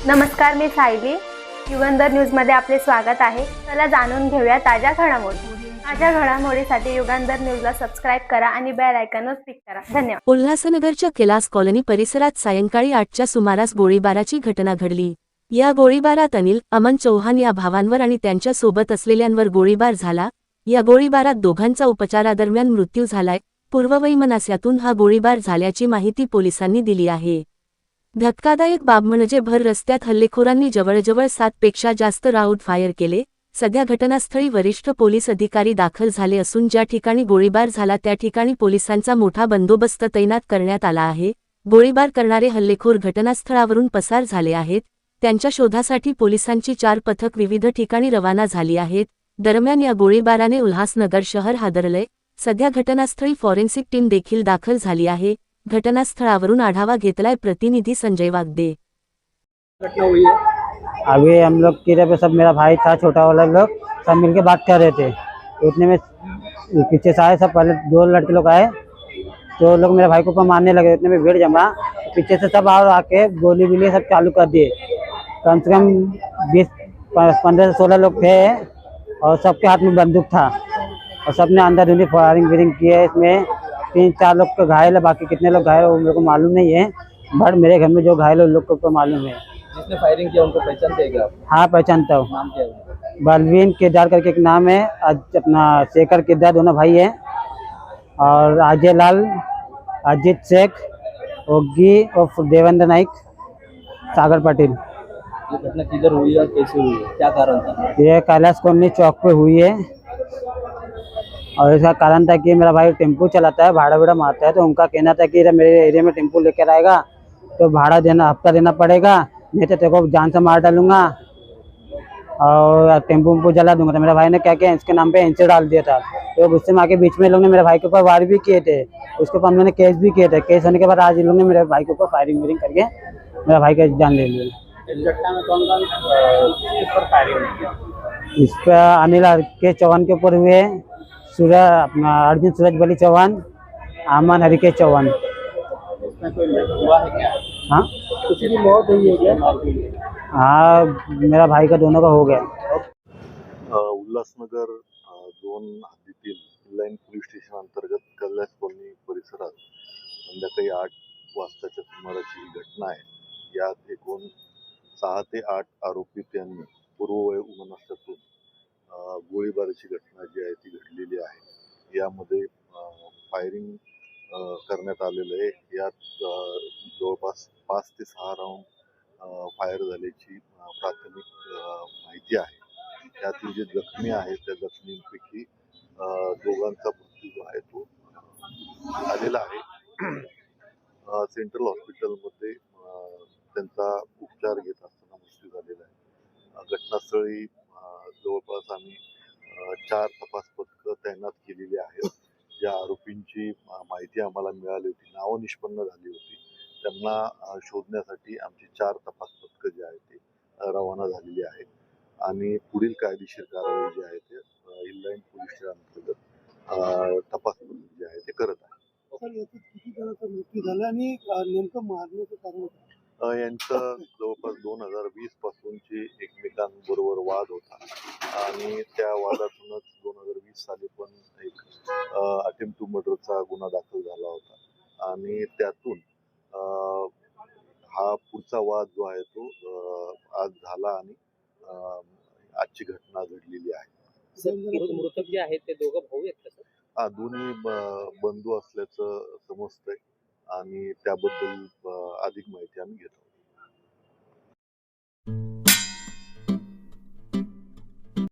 नमस्कार, मी सायली. युगंधर न्यूजमध्ये आपले स्वागत आहे. चला जाणून घेऊया ताज्या घडामोडी. ताज्या घडामोडीसाठी युगंधर न्यूजला सबस्क्राईब करा आणि बेल आयकॉनवर क्लिक करा. धन्यवाद. उल्हासनगरच्या कैलास कॉलनी परिसरात सायंकाळी 8च्या सुमारास गोळीबाराची घटना घडली. या गोळीबारात अनिल, अमन चौहान या भावांवर आणि त्यांच्या सोबत असलेल्यांवर गोळीबार झाला. या गोळीबारात दोघांचा उपचारादरम्यान मृत्यू झालाय. पूर्ववैमनस्यातून हा गोळीबार झाल्याची माहिती पोलिसांनी दिली आहे. धक्कादायक बाब म्हणजे भर रस्त्यात हल्लेखोरांनी जवळजवळ 7 पेक्षा जास्त राऊंड फायर केले. सध्या घटनास्थळी वरिष्ठ पोलीस अधिकारी दाखल झाले असून ज्या ठिकाणी गोळीबार झाला त्या ठिकाणी पोलिसांचा मोठा बंदोबस्त तैनात करण्यात आला आहे. गोळीबार करणारे हल्लेखोर घटनास्थळावरून पसार झाले आहेत. त्यांच्या शोधासाठी पोलिसांची 4 पथक विविध ठिकाणी रवाना झाली आहेत. दरम्यान या गोळीबाराने उल्हासनगर शहर हादरलंय. सध्या घटनास्थळी फॉरेन्सिक टीम देखील दाखल झाली आहे. घटनास्थळावरून आढावा घेतलाय प्रतिनिधी संजय वागदे. घटना हुई है। अभी हम लोग किले पे सब मेरा भाई था, छोटा वाला लोग सब मिलके बात कर रहे थे। उतने में पीछे से आए सब, पहले 2 लड़के लोग आए तो लोग मेरे भाई को ऊपर मारने लगे। उतने में भीड़ जमा, पीछे से सब और आके गोली बिली सब चालू कर दिए। कम से कम 15 से 16 लोग थे और सबके हाथ में बंदूक था और सबने अंदर धुंधी फायरिंग विरिंग की है। इसमें 3-4 लोग तो घायल है, बाकी कितने लोग घायल वो मेरे को मालूम नहीं है, बट मेरे घर में जो घायल है उन लोग को मालूम है। जिसने फायरिंग किया उनको पहचानते हैं क्या आप? हाँ, पहचानता हूँ। नाम क्या है? बलवीन केदार करके एक नाम है, अपना शेखर केदार, दोनों भाई हैं। और अजय लाल, अजित शेख, ओगी और देवेंद्र नाइक, सागर पाटिल। ये घटना किधर हुई है और कैसे हुई है, क्या कारण था? ये कैलाश कॉलोनी चौक पे हुई है और इसका कारण था कि मेरा भाई टेम्पो चलाता है, भाड़ा वड़ा मारता है। तो उनका कहना था कि मेरे एरिया में टेम्पो लेकर आएगा तो भाड़ा देना, हफ्ता देना पड़ेगा, नहीं तो तेरे को जान से मार डालूंगा और टेम्पो जला दूंगा। तो मेरे भाई ने क्या किया, इसके नाम पे एनसी डाल दिया था। तो गुस्से में आके बीच में लोग ने मेरे भाई के ऊपर वार भी किए थे। उसके ऊपर हम लोगों ने केस भी किए थे। केस होने के बाद आज इन लोगों ने मेरे भाई के ऊपर फायरिंग विरिंग करके मेरा भाई का जान ले लिया। इस घटना में कौन-कौन किस पर फायरिंग हुई? इस पर अनिल के चौहान के ऊपर हुए, अपना अर्जुन सूरज बली चौहान, अमन हरिकेश चौहान। इसमें कोई मृत्यु हुआ है क्या? हाँ किसी की मौत हुई है क्या? हाँ, मेरा भाई का दोनों का हो गया। उल्हासनगर 2 हद्दीतील इनलाईन पोलीस स्टेशन अंतर्गत कैलास कॉलनी परिसरात संध्याकाळी 8 वाजताच्या सुमाराची ही घटना आहे. यात एकूण 6 ते 8 आरोपित यांनी पूर्ववैमनस्यातून गोळीबाराची घटना जी आहे ती घडलेली आहे. यामध्ये फायरिंग करण्यात आलेलं आहे. यात जवळपास 5 ते 6 राऊंड फायर झाल्याची प्राथमिक माहिती आहे. त्यातील जे जखमी आहेत त्या जखमींपैकी दोघांचा मृत्यू जो आहे तो झालेला आहे. सेंट्रल हॉस्पिटलमध्ये त्यांचा उपचार घेत असताना मृत्यू झालेला आहे. घटनास्थळी जवळपास आम्ही 4 तपास पथकं तैनात केलेली आहेत. ज्या आरोपींची माहिती आम्हाला मिळाली होती, नावं निष्पन्न झाली होती, त्यांना शोधण्यासाठी आमची 4 तपास पथकं जी आहेत ते रवाना झालेली आहेत आणि पुढील कायदेशीर कारवाई जी आहे ते इनलाईन पोलीस स्टेशनअंतर्गत तपास पथक जे आहे ते करत आहे. सर, याच्यात किती जणांचा मृत्यू झाला आणि नेमकं मारण्याचं कारण काय? यांचं जवळपास 2020 पासूनची एकमेकांबरोबर वाद होता आणि त्या वादातूनच 2020 साली पण एक अटेम्प्ट टू मर्डरचा गुन्हा दाखल झाला होता आणि त्यातून हा पुढचा वाद जो आहे तो आज झाला आणि आजची घटना घडलेली आहे. मृतक जे आहेत ते दोघं भाऊ आहेत का सर? दोन्ही बंधू असल्याचं समजतंय आणि त्याबद्दल अधिक माहिती आम्ही घेतो.